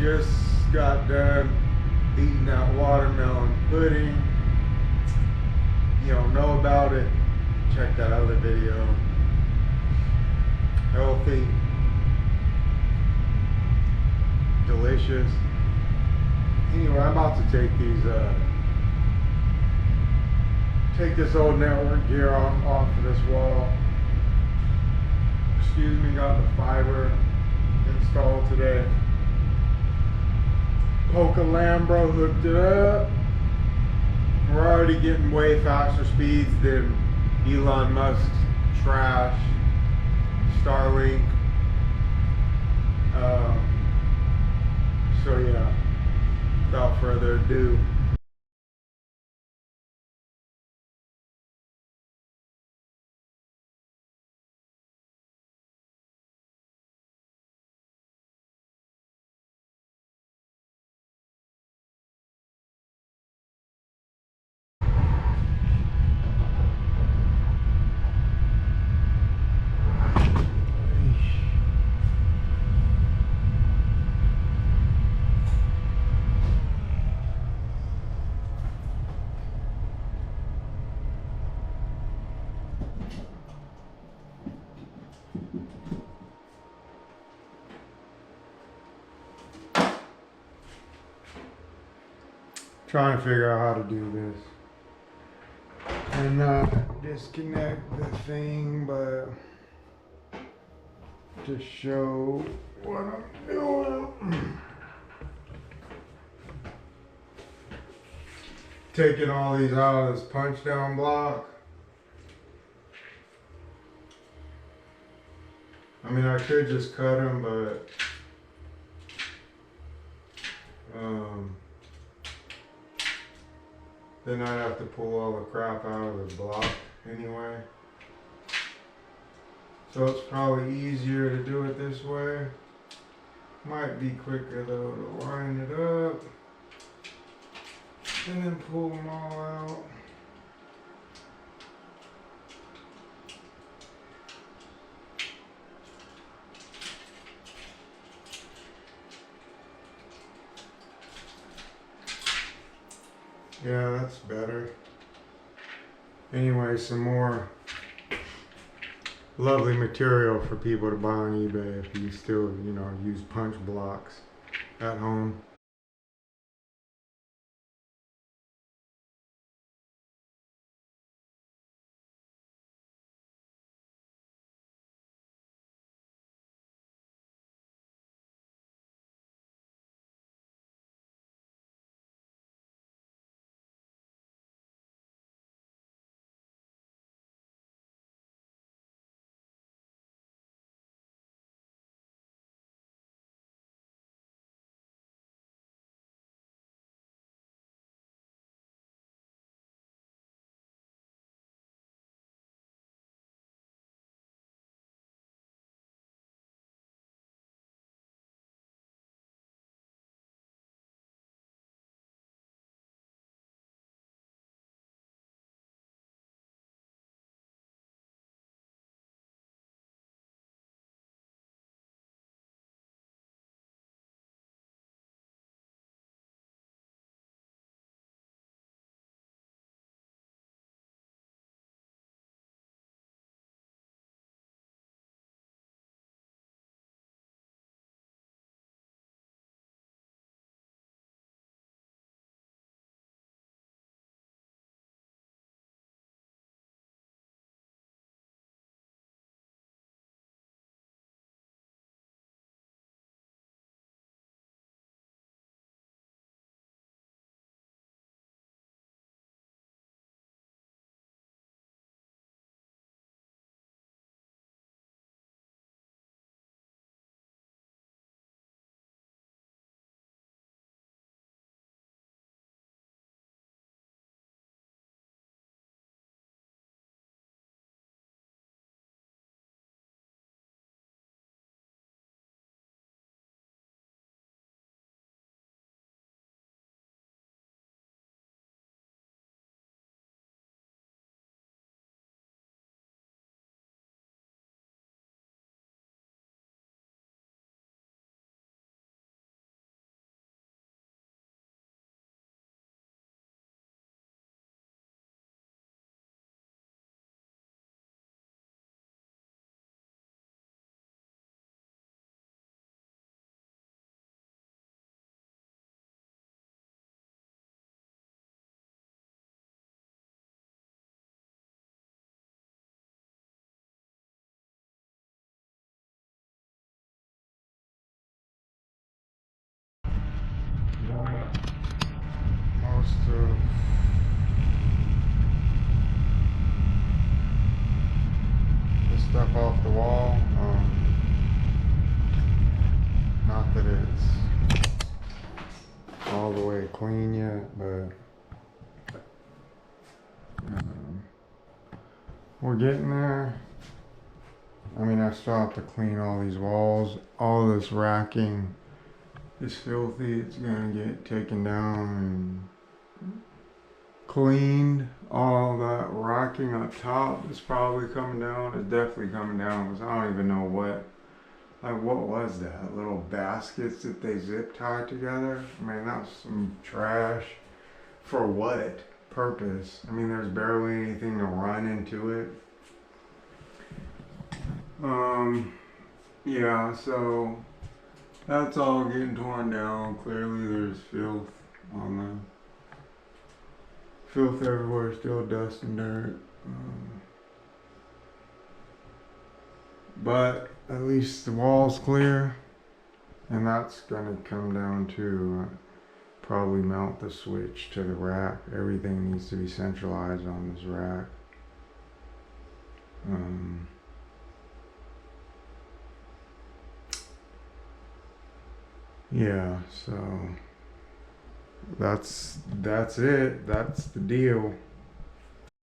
just got done eating that watermelon pudding. You don't know about it, check that other video. Healthy, delicious. Anyway, I'm about to take these take this old network gear off of this wall. Excuse me, got the fiber installed today. Poca Lambro hooked it up. We're already getting way faster speeds than Elon Musk's trash Starlink. So yeah, without further ado, trying to figure out how to do this and not disconnect the thing, but to show what I'm doing. Taking all these out of this punch down block. I mean, I could just cut them, but then I'd have to pull all the crap out of the block anyway. So it's probably easier to do it this way. Might be quicker though to line it up and then pull them all out. Yeah, that's better. Anyway, some more lovely material for people to buy on eBay if you still, use punch blocks at home. So this stuff off the wall, not that it's all the way clean yet, but we're getting there. I mean, I still have to clean all these walls. All this racking is filthy. It's gonna get taken down and cleaned. All that racking up top is probably coming down. It's definitely coming down because I don't even know what was that? Little baskets that they zip tied together? I mean, that's some trash. For what purpose? I mean, there's barely anything to run into it. Yeah, so that's all getting torn down. Clearly there's filth on the filth everywhere, still dust and dirt. But at least the wall's clear, and that's gonna come down to probably mount the switch to the rack. Everything needs to be centralized on this rack. Yeah, so that's it. That's the deal.